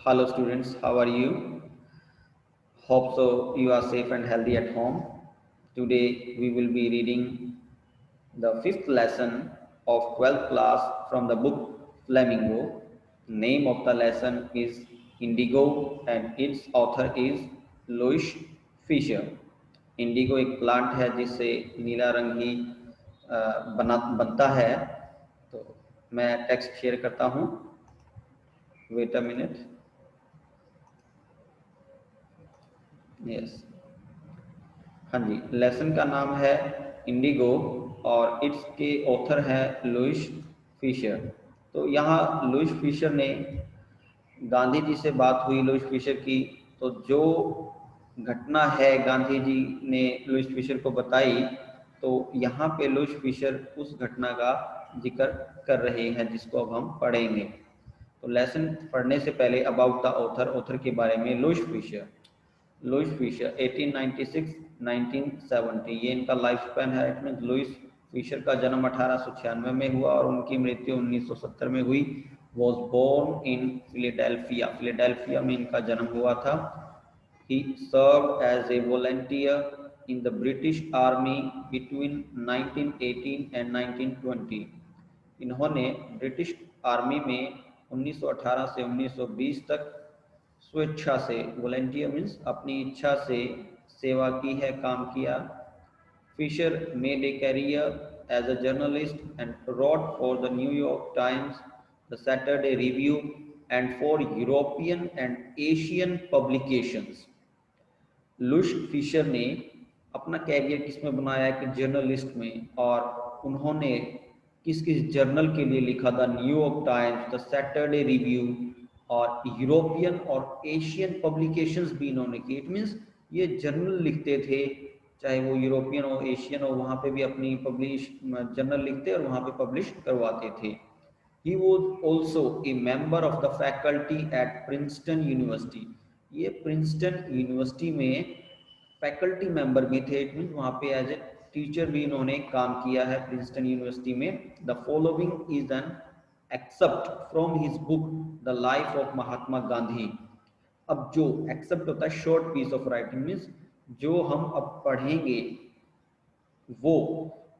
Hello students, how are you? Hope so you are safe and healthy at home. Today we will be reading the fifth lesson of 12th class from the book Flamingo. Name of the lesson is Indigo and its author is Louis Fisher. Indigo एक plant है जिससे नीला रंग ही बनता है। तो मैं text share करता हूँ। Wait a minute. यस, हाँ जी, लेसन का नाम है इंडिगो और इट्स के ऑथर है लुइस फिशर। तो यहाँ लुइस फिशर ने गांधी जी से बात हुई लुइस फिशर की, तो जो घटना है गांधी जी ने लुइस फिशर को बताई, तो यहाँ पे लुइस फिशर उस घटना का जिक्र कर रहे हैं जिसको अब हम पढ़ेंगे। तो लेसन पढ़ने से पहले अबाउट द ऑथर के बारे में। लुइस फिशर 1896-1970 ये इनका लाइफ स्पैन है। इट मीन लुइस फिशर का जन्म 1896 में हुआ और उनकी मृत्यु 1970 में हुई। वॉज बोर्न इन फिलाडेल्फिया में इनका जन्म हुआ था। He served as a volunteer in the British army between 1918 and 1920। इन्होंने ब्रिटिश आर्मी में 1918 से 1920 तक स्वेच्छा से, वॉलंटियर मीन्स अपनी इच्छा से सेवा की है, काम किया। Fischer made a career as a journalist and wrote for the New York Times, the Saturday review and for European and Asian publications. Louis Fischer ने अपना कैरियर किसमें बनाया कि जर्नलिस्ट में, और उन्होंने किस किस जर्नल के लिए लिखा? The New York Times, the Saturday review और यूरोपियन और एशियन पब्लिकेशंस भी इन्होंने की। इट मीन्स ये जर्नल लिखते थे, चाहे वो यूरोपियन हो एशियन हो, वहाँ पे भी अपनी पब्लिश जर्नल लिखते और वहाँ पे पब्लिश करवाते थे। He was also a member of the faculty at Princeton University। ये प्रिंसटन यूनिवर्सिटी में फैकल्टी मेंबर भी थे। इट मीन वहाँ पे एज ए टीचर भी इन्होंने काम किया है प्रिंसटन यूनिवर्सिटी में। The following is an excerpt from his book the life of Mahatma Gandhi. अब जो एक्सेप्ट होता है short piece of writing, means जो हम अब पढ़ेंगे वो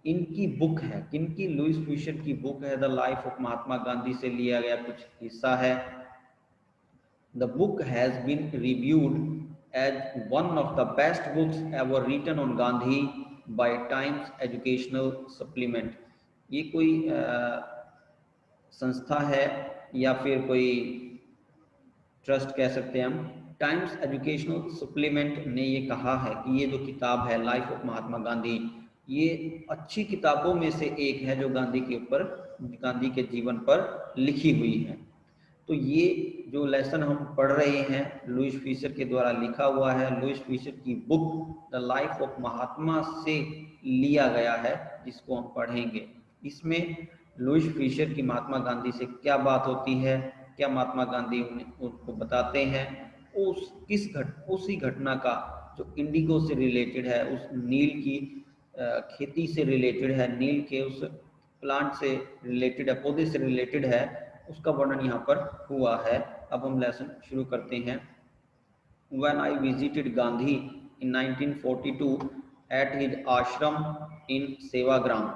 इनकी बुक है। किनकी? लुइस फिशर की बुक है the life of Mahatma Gandhi से लिया गया कुछ हिस्सा है। The book has been reviewed as one of the best books ever written on Gandhi bye Times educational supplement. ये कोई संस्था है या फिर कोई ट्रस्ट कह सकते हैं हम। टाइम्स एजुकेशनल सप्लीमेंट ने ये कहा है कि ये जो किताब है लाइफ ऑफ महात्मा गांधी, ये अच्छी किताबों में से एक है जो गांधी के ऊपर, गांधी के जीवन पर लिखी हुई है। तो ये जो लेसन हम पढ़ रहे हैं लुइस फिशर के द्वारा लिखा हुआ है। लुइस फिशर की बुक द लाइफ ऑफ महात्मा से लिया गया है जिसको हम पढ़ेंगे। इसमें लुइस फिशर की महात्मा गांधी से क्या बात होती है, क्या महात्मा गांधी उनको बताते हैं, उसी घटना का जो इंडिगो से रिलेटेड है, उस नील की खेती से रिलेटेड है, नील के उस प्लांट से रिलेटेड है, पौधे से रिलेटेड है, उसका वर्णन यहाँ पर हुआ है। अब हम लेसन शुरू करते हैं। When I visited Gandhi in 1942 at his ashram in Sevagram,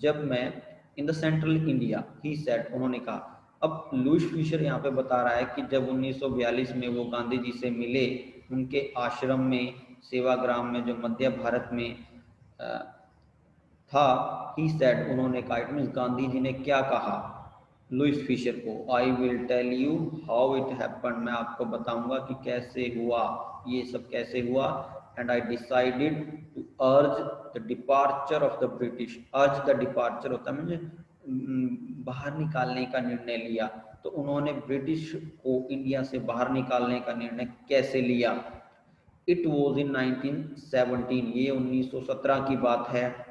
जब मैं in the central India, he said, उन्होंने कहा। अब लुइस फिशर यहाँ पे बता रहा है कि जब 1942 में वो गांधी जी से मिले उनके आश्रम में सेवाग्राम में जो मध्य भारत में था, ही सेड, उन्होंने कहा। इट मीन्स गांधी जी ने क्या कहा लुइस फिशर को? I will tell you how it happened, मैं आपको बताऊंगा कि कैसे हुआ, ये सब कैसे हुआ। And I decided to urge the departure of the British. Urge the departure होता है मुझे बाहर निकालने का निर्णय लिया। तो उन्होंने ब्रिटिश को इंडिया से बाहर निकालने का निर्णय कैसे लिया? इट वॉज इन 1917, ये 1917 की बात है।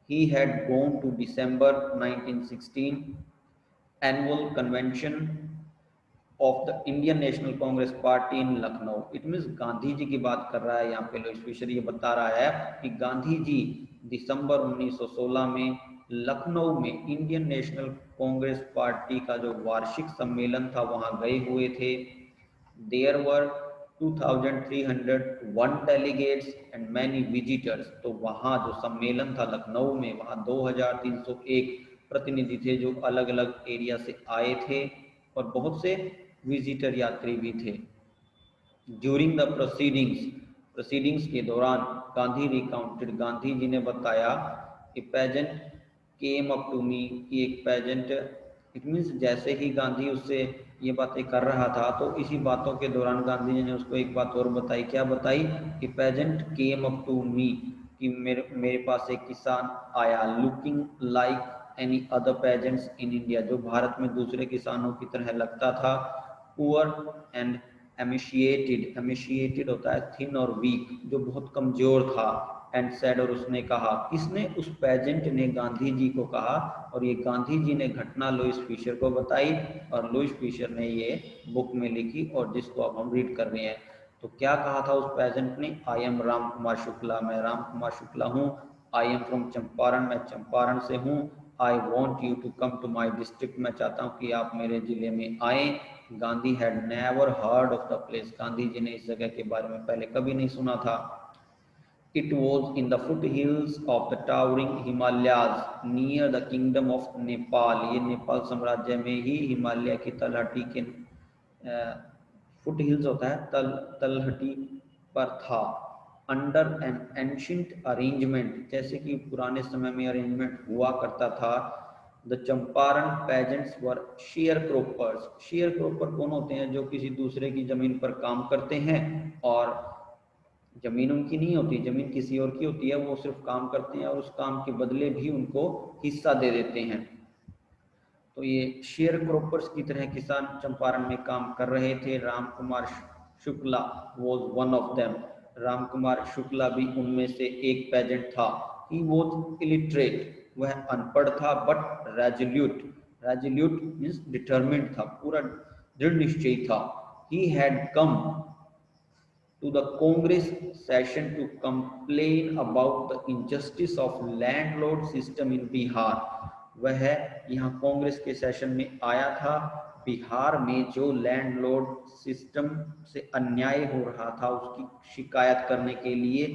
He had gone to December 1916 annual convention of the Indian National Congress Party in Lucknow। It means Gandhi ji की बात कर रहा है यहाँ पे लुइस फिशर। ये बता रहा है कि गांधी जी दिसंबर 1916 में लखनऊ में इंडियन नेशनल कांग्रेस पार्टी का जो वार्षिक सम्मेलन था वहां गए हुए थे। There were 2301 delegates and many visitors. तो वहाँ जो सम्मेलन था लखनऊ में, वहाँ 2301 प्रतिनिधि थे जो अलग अलग एरिया से आए थे और बहुत से विजिटर यात्री भी थे। ड्यूरिंग द प्रोसीडिंग्स के दौरान गांधी रिकाउंटेड, गांधी जी ने बताया कि peasant came up to me, कि एक पेजेंट, इट मीन्स जैसे ही गांधी उससे ये बातें कर रहा था तो इसी बातों के दौरान गांधी जी ने उसको एक बात और बताई। क्या बताई? कि peasant came up to me, कि मेरे पास एक किसान आया, looking like any other peasants in India, जो भारत में दूसरे किसानों की तरह लगता था। पुअर एंड एमिशिएटेड, एमिशिएटेड होता है थिन और वीक, जो बहुत कमजोर था। एंड सेड, और उसने कहा, किसने? उस पेजेंट ने गांधी जी को कहा, और ये गांधी जी ने घटना लुईस फिशर को बताई और लुईस फिशर ने ये बुक में लिखी और जिसको अब हम रीड कर रहे हैं। तो क्या कहा था उस पेजेंट ने? आई एम राम कुमार शुक्ला, मैं राम कुमार शुक्ला हूँ। आई एम फ्रॉम चंपारण, मैं चंपारण से हूँ। I want you to come to my district, मैं चाहता हूँ कि आप मेरे जिले में आए। Gandhi had never heard of the place, Gandhi ji ने इस जगह के बारे में पहले कभी नहीं सुना था। It was in the foothills of the towering Himalayas near the kingdom of Nepal, ये नेपाल साम्राज्य में ही हिमालय की तलहटी के फुट हिल्स होता है, तलहटी पर था। अंडर एन एंशियंट अरेंजमेंट, जैसे कि पुराने समय में अरेंजमेंट हुआ करता था। The Champaran pageants were share क्रोपर्स, share cropper कौन होते हैं? जो किसी दूसरे की जमीन पर काम करते हैं और जमीन उनकी नहीं होती, जमीन किसी और की होती है, वो सिर्फ काम करते हैं और उस काम के बदले भी उनको हिस्सा दे देते हैं। तो ये शेयर क्रोपर्स की तरह किसान चंपारण में काम कर रहे थे। Ram Kumar Shukla was one of them, Ram Kumar Shukla भी उनमें से एक पेजेंट था। ही वॉज इलिटरेट, वह अनपढ़ था, but resolute, resolute means determined था, पूरा दृढ़ निश्चयी था। He had come to the Congress session to complain about the injustice of landlord system in Bihar। वह यहाँ कांग्रेस के सेशन में आया था, बिहार में जो लैंडलॉर्ड सिस्टम से अन्याय हो रहा था उसकी शिकायत करने के लिए।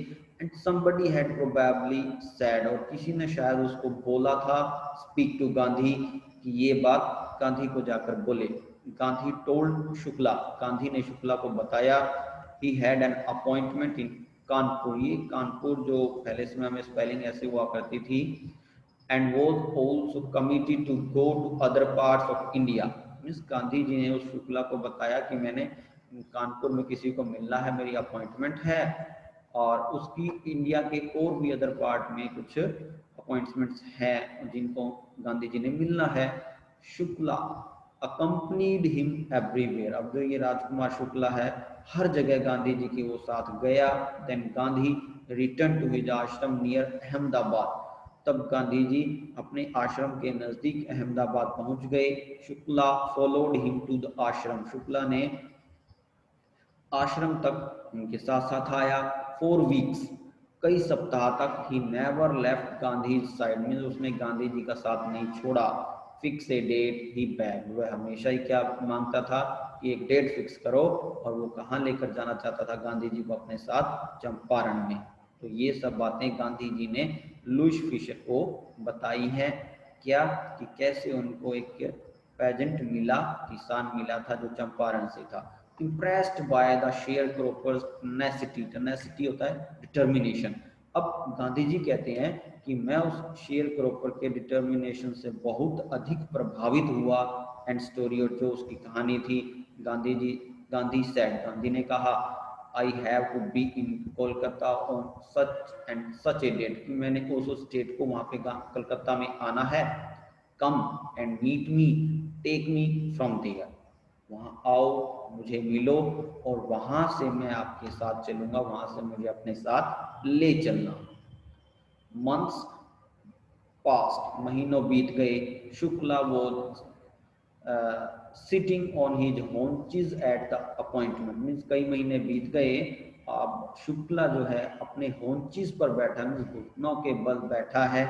And somebody had probably said, और किसी ने शायद उसको बोला था, स्पीक टू गांधी, कि ये बात गांधी को जाकर बोले। गांधी टोल्ड शुक्ला, गांधी ने शुक्ला को बताया। He had an appointment in Kanpur, ये कानपुर जो पहले समय में स्पेलिंग ऐसे हुआ करती थी। And was also committed to go to other parts of India, means Gandhi ji ने उस शुक्ला को बताया कि मैंने कानपुर में किसी को मिलना है, मेरी अपॉइंटमेंट है, और उसकी इंडिया के और भी अदर पार्ट में कुछ अपॉइंटमेंट्स हैं जिनको गांधी जी ने मिलना है। शुक्ला अकम्पनीड हिम एवरीवेयर, अब जो ये राजकुमार शुक्ला है हर जगह गांधी जी के वो साथ गया। Then Gandhi return to his ashram near Ahmedabad, तब गांधी जी अपने आश्रम के नजदीक अहमदाबाद पहुंच गए। Shukla followed him to the ashram, Shukla ने आश्रम तक उनके साथ साथ आया। 4 वीक्स, कई सप्ताह तक। He never left Gandhi side, means उसने गांधी जी का साथ नहीं छोड़ा। Fix a date he beg, वह हमेशा ही क्या मांगता था कि एक डेट फिक्स करो, और वो कहाँ लेकर जाना चाहता था गांधी जी को? अपने साथ चंपारण में। तो ये सब बातें गांधी जी ने लुईस फिशर को बताई है। क्या? कि कैसे उनको एक पेजेंट मिला, किसान मिला था जो चंपारण से था। Impressed by the share क्रोपर्स tenacity, tenacity होता है डिटर्मिनेशन। अब गांधी जी कहते हैं कि मैं उस शेयर क्रोपर के डिटर्मिनेशन से बहुत अधिक प्रभावित हुआ। एंड स्टोरी, और जो उसकी कहानी थी, गांधी सेड, गांधी ने कहा, I have to be in Kolkata on such and such a date, कि मैंने उस डेट को वहां पे कलकत्ता में आना है। Come and meet me, take me from there, वहाँ आओ, मुझे मिलो, और वहां से मैं आपके साथ चलूंगा, वहां से मुझे अपने साथ ले चलना। मंथ्स पास्ट, महीनों बीत गए। Shukla was sitting on his haunches at the appointment, means कई महीने बीत गए। अब शुक्ला जो है अपने होंचेस पर बैठा, मीन्स घुटनों के बल बैठा है।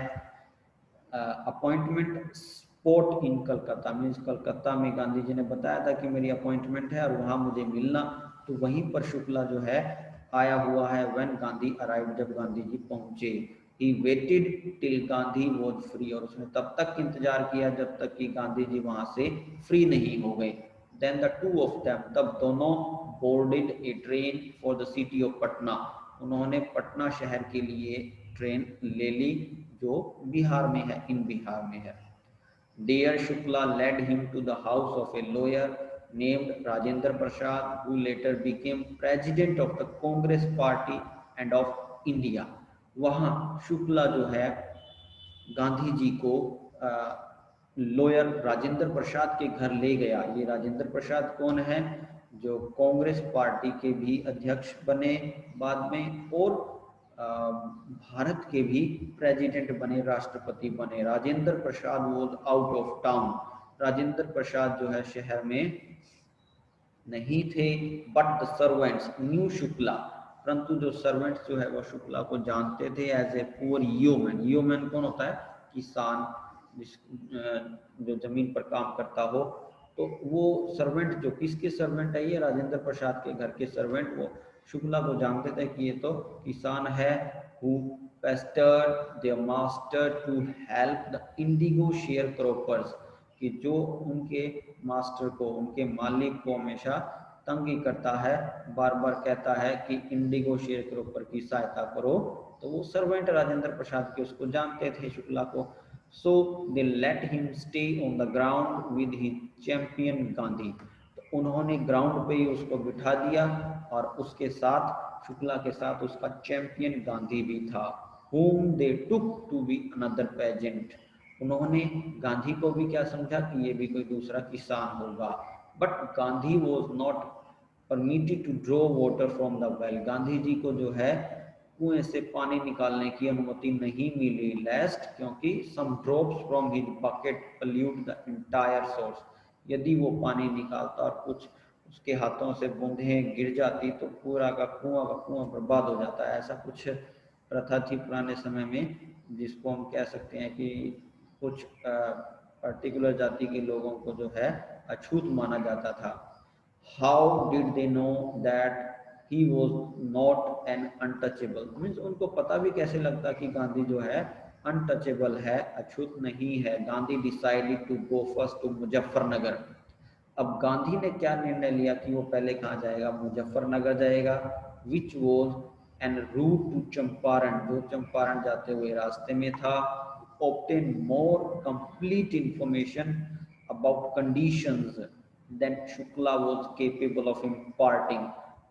Appointment spot in Calcutta, means Calcutta में गांधी जी ने बताया था कि मेरी अपॉइंटमेंट है और वहाँ मुझे मिलना, तो वहीं पर शुक्ला जो है आया हुआ है। व्हेन गांधी अराइव, जब गांधी जी पहुंचे। He waited till Gandhi was free, और उसने तब तक इंतजार किया जब तक कि गांधी जी वहां से फ्री नहीं हो गए। Then the two of them, तब दोनों boarded a train for the city of Patna, उन्होंने पटना शहर के लिए ट्रेन ले ली जो बिहार में है, इन बिहार में है। Dear Shukla led him to the house of a lawyer named Rajendra Prasad, who later became president of the Congress Party and of India. वहाँ शुक्ला जो है गांधी जी को लॉयर राजेंद्र प्रसाद के घर ले गया। ये राजेंद्र प्रसाद कौन है? जो कांग्रेस पार्टी के भी अध्यक्ष बने बाद में, और भारत के भी प्रेसिडेंट बने, राष्ट्रपति बने। Rajendra Prasad was out of town, Rajendra Prasad जो है शहर में नहीं थे। But the servants knew Shukla, परंतु जो सर्वेंट्स जो है वो शुक्ला को जानते थे as a poor yeoman. Yeoman कौन होता है? किसान, जो जमीन पर काम करता हो। तो वो सर्वेंट जो किसके सर्वेंट है? ये राजेंद्र प्रसाद के घर के सर्वेंट। वो शुक्ला को जानते थे कि ये तो किसान है। Who pestered their master to help the indigo sharecroppers, कि जो उनके मास्टर को, उनके मालिक को हमेशा तंग ही करता है, बार बार कहता है कि इंडिगो शेयर क्रॉपर की सहायता करो। तो वो सर्वेंट राजेंद्र प्रसाद के उसको जानते थे, शुक्ला को। So they let him stay on the ground with his champion Gandhi, तो उन्होंने ग्राउंड पे ही उसको बिठा दिया और उसके साथ, शुक्ला के साथ उसका चैंपियन गांधी भी था। whom they took to be another peasant, उन्होंने गांधी को भी क्या समझा कि ये भी कोई दूसरा किसान होगा। But Gandhi was not permitted to draw water from the well, Gandhi ji को जो है कुएं से पानी निकालने की अनुमति नहीं मिली। लेस्ट, क्योंकि some drops from his bucket pollute the entire source, यदि वो पानी निकालता और कुछ उसके हाथों से बूंदें गिर जाती तो पूरा का कुआं बर्बाद हो जाता है। ऐसा कुछ प्रथा थी पुराने समय में, जिसको हम कह सकते हैं कि कुछ पर्टिकुलर जाति के लोगों को जो है अछूत माना जाता था। How did they know that he was not an untouchable, means उनको पता भी कैसे लगता कि गांधी जो है अनटचेबल है, अछूत नहीं है। Gandhi decided to go first to Muzaffarnagar, अब गांधी ने क्या निर्णय लिया कि वो पहले कहाँ जाएगा? मुजफ्फरनगर जाएगा। Which was en route to Champaran, जो चंपारण जाते हुए रास्ते में था। obtain more complete information about conditions than Shukla was capable of imparting.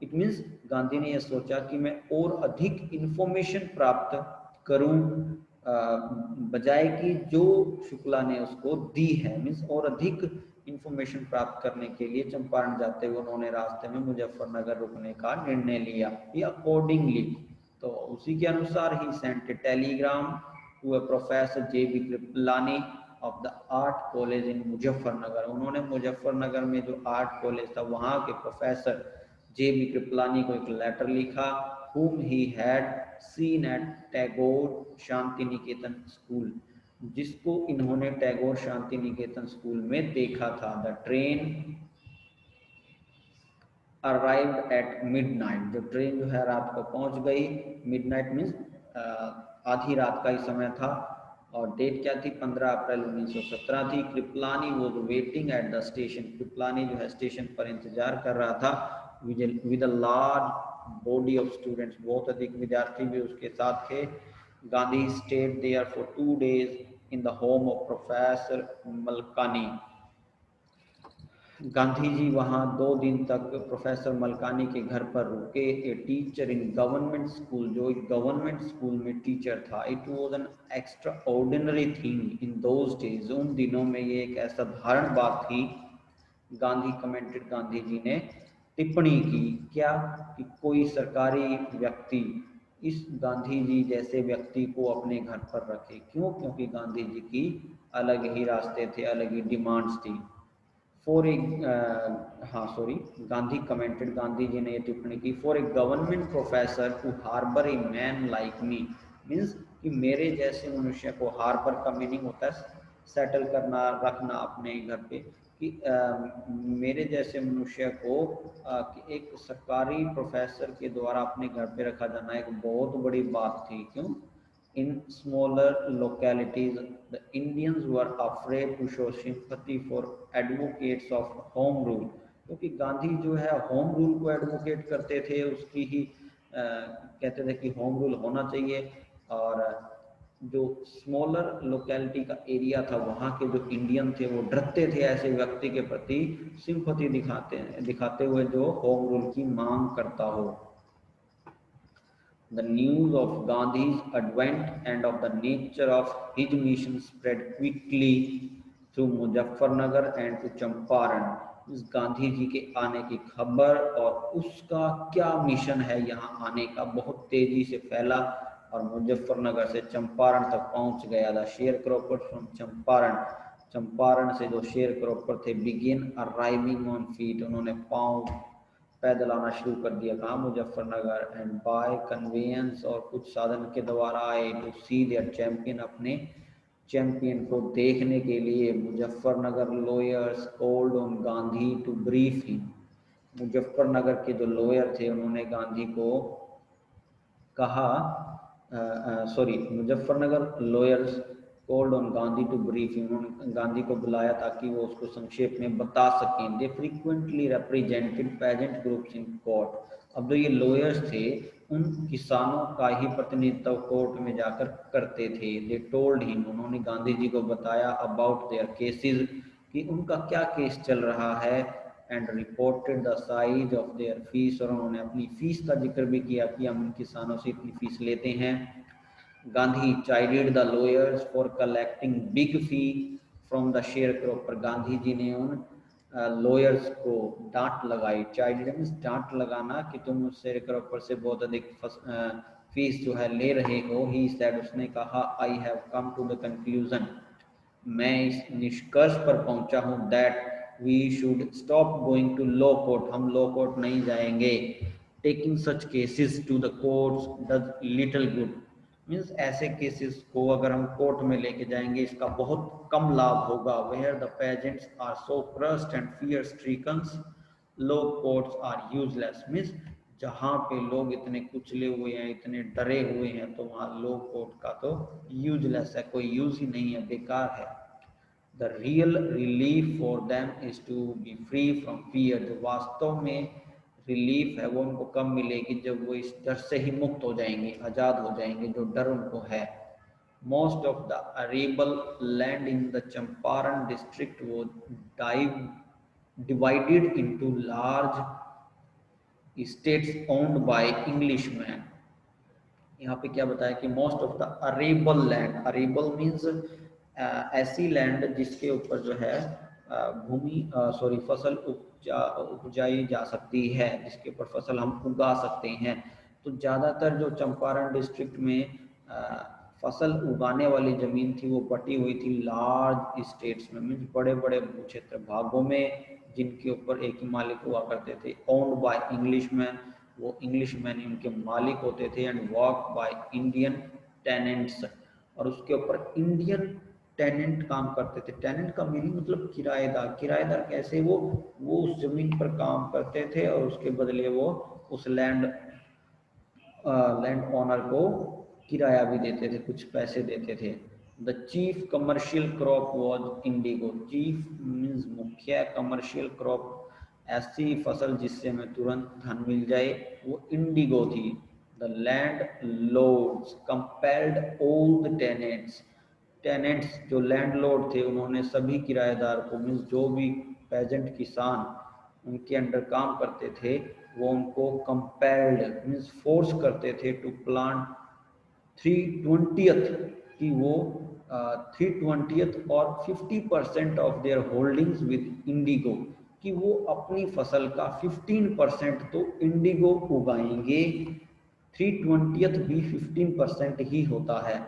It means Gandhi ने यह सोचा कि मैं और अधिक इंफॉर्मेशन प्राप्त करूं बजाय कि जो शुक्ला ने उसको दी है। मीन्स और अधिक इंफॉर्मेशन प्राप्त करने के लिए चंपारण जाते हुए उन्होंने रास्ते में मुजफ्फरनगर रुकने का निर्णय लिया। अकॉर्डिंगली, तो उसी के अनुसार ही sent telegram to a professor J.B. Kripalani of the art college in Muzaffarnagar, उन्होंने मुजफ्फरनगर में जो आर्ट कॉलेज था वहाँ के प्रोफेसर J.B. कृपलानी को एक लेटर लिखा। whom he had seen at Tagore Shanti Niketan school, जिसको इन्होंने टैगोर शांति निकेतन स्कूल में देखा था। The train arrived at midnight, जो ट्रेन जो है रात को पहुंच गई। मिडनाइट मीन्स आधी रात का ही समय था, और डेट क्या थी? 15 अप्रैल 1917 थी। Kripalani was waiting at the station, Kripalani जो है स्टेशन पर इंतजार कर रहा था। With a large body of students, बहुत अधिक विद्यार्थी भी उसके साथ थे। Gandhi stayed there for 2 days in the home of professor Malkani, Gandhi ji वहाँ 2 दिन तक प्रोफेसर मलकानी के घर पर रुके। A teacher in government school, जो एक गवर्नमेंट स्कूल में टीचर था। It was an extra ordinary thing in those days, उन दिनों में ये एक असाधारण बात थी। गांधी कमेंटेड, गांधी जी ने टिप्पणी की क्या? कि कोई सरकारी व्यक्ति इस गांधी जी जैसे व्यक्ति को अपने घर पर रखे। क्यों? क्योंकि गांधी जी की अलग ही रास्ते थे, अलग ही डिमांड्स थी। For a Gandhi commented, Gandhi ji ने ये टिप्पणी की, for a government professor to harbour a man like me, means कि मेरे जैसे मनुष्य को, हार्बर का मीनिंग होता है सेटल करना, रखना अपने घर पे, कि मेरे जैसे मनुष्य को कि एक सरकारी प्रोफेसर के द्वारा अपने घर पे रखा जाना एक बहुत बड़ी बात थी। क्यों? In smaller localities the Indians were afraid to show sympathy for advocates of home rule, क्योंकि गांधी जो है होम रूल को एडवोकेट करते थे, उसकी ही कहते थे कि होम रूल होना चाहिए। और जो स्मॉलर लोकेलिटी का एरिया था वहाँ के जो इंडियन थे वो डरते थे ऐसे व्यक्ति के प्रति सिंपैथी दिखाते हुए जो होम रूल की मांग करता हो। The news of Gandhi's advent and of the nature of his mission spread quickly through Muzaffarnagar and to Champaran. इस गांधी जी के आने की खबर और उसका क्या मिशन है यहाँ आने का बहुत तेजी से फैला और मुजफ्फरनगर से चंपारण तक पहुंच गया था। शेयर क्रॉपर फ्रॉम चंपारण से जो शेयर क्रॉपर थे बिगिन अराइविंग ऑन फीट, उन्होंने पांव पैदल आना शुरू कर दिया। कहाँ? मुजफ्फरनगर। एंड बाय कन्वेंस, और कुछ साधन के द्वारा आए, टू सी देयर चैंपियन, अपने चैंपियन को देखने के लिए। Muzaffarnagar lawyers called on Gandhi to brief him, Muzaffarnagar के जो लॉयर थे उन्होंने गांधी को कहा, Muzaffarnagar lawyers called on Gandhi to brief him, उन्होंने गांधी को बुलाया ताकि वो उसको संक्षेप में बता सकें। They frequently represented peasant groups in court. अब जो ये लॉयर्स थे उन किसानों का ही प्रतिनिधित्व कोर्ट में जाकर करते थे। दे टोल्ड हिम, उन्होंने गांधी जी को बताया अबाउट देयर केसेस, कि उनका क्या केस चल रहा है। And reported the size of their fees, और उन्होंने अपनी फीस का जिक्र भी किया कि हम इन किसानों से इतनी फीस लेते हैं। Gandhi chided the lawyers for collecting big fee from the share cropper, Gandhi ji ने उन लॉयर्स को डांट लगाई। चाइडेड मीन्स डांट लगाना, कि तुम शेयर क्रॉपर से बहुत अधिक फीस जो है ले रहे हो। ही सेड, उसने कहा, I have come to the conclusion, मैं इस निष्कर्ष पर पहुंचा हूं, that we should stop going to law court, हम लॉ कोर्ट नहीं जाएंगे। Taking such cases to the courts does little good, means ऐसे केसेस को अगर हम कोर्ट में लेके जाएंगे इसका बहुत कम लाभ होगा। Where the peasants are so crushed and fear stricken, law courts are useless, means जहाँ पे लोग इतने कुचले हुए हैं, इतने डरे हुए हैं, तो वहाँ लो कोर्ट का तो यूजलेस है, कोई यूज ही नहीं है, बेकार है। The real relief for them is to be free from fear, जो वास्तव में रिलीफ है वो उनको कब मिलेगी? जब वो इस डर से ही मुक्त हो जाएंगे, आज़ाद हो जाएंगे, जो डर उनको है। Most of the arable land in the Champaran district वो divided into large states owned by Englishmen। यहाँ पे क्या बताया कि most of the arable land, arable means ऐसी लैंड जिसके ऊपर जो है फसल उपजाई जा सकती है, जिसके ऊपर फसल हम उगा सकते हैं। तो ज़्यादातर जो चंपारण डिस्ट्रिक्ट में फसल उगाने वाली ज़मीन थी वो बटी हुई थी लार्ज स्टेट्स में, मीन्स बड़े बड़े क्षेत्र भागों में, जिनके ऊपर एक ही मालिक हुआ करते थे। ओन्ड बाय इंग्लिशमैन, वो इंग्लिशमैन उनके मालिक होते थे। And work by Indian tenants, और उसके ऊपर इंडियन टेनेंट काम करते थे। टेनेंट का मीनिंग मतलब किराएदार। किराएदार कैसे? वो उस जमीन पर काम करते थे और उसके बदले वो उस लैंड ओनर को किराया भी देते थे, कुछ पैसे देते थे। The chief commercial crop was Indigo, chief means मुख्य, कमर्शियल क्रॉप ऐसी फसल जिससे हमें तुरंत धन मिल जाए, वो इंडिगो थी। The landlords compelled all the tenants, tenants जो लैंडलॉर्ड थे उन्होंने सभी किराएदार को, मीन्स जो भी पेजेंट किसान उनके अंडर काम करते थे, वो उनको कंपेल्ड मीन्स फोर्स करते थे टू प्लांट 3/20 कि वो 3/20 और 50% of their holdings with Indigo, कि वो अपनी फसल का 15% तो इंडिगो उगाएंगे। 3/20 भी 15% ही होता है।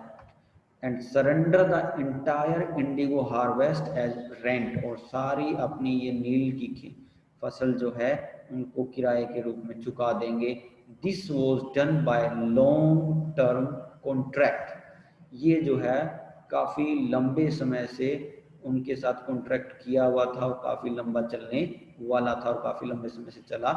And surrender the entire indigo harvest as rent, और सारी अपनी ये नील की फसल जो है उनको किराए के रूप में चुका देंगे। This was done by long term contract, ये जो है काफ़ी लंबे समय से उनके साथ कॉन्ट्रैक्ट किया हुआ था और काफ़ी लंबा चलने वाला था और काफ़ी लंबे समय से चला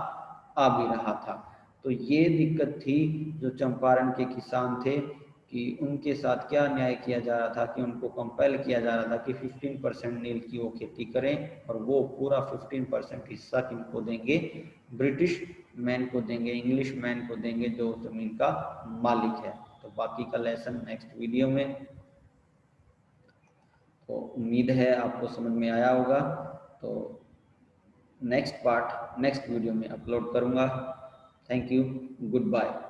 आ भी रहा था। तो ये दिक्कत थी जो चंपारण के किसान थे कि उनके साथ क्या अन्याय किया जा रहा था कि उनको कंपेल किया जा रहा था कि 15% नील की वो खेती करें और वो पूरा 15% हिस्सा किनको देंगे, ब्रिटिश मैन को देंगे, इंग्लिश मैन को देंगे जो जमीन का मालिक है। तो बाकी का लेसन नेक्स्ट वीडियो में। तो उम्मीद है आपको समझ में आया होगा। तो नेक्स्ट पार्ट नेक्स्ट वीडियो में अपलोड करूँगा। Thank you, good bye.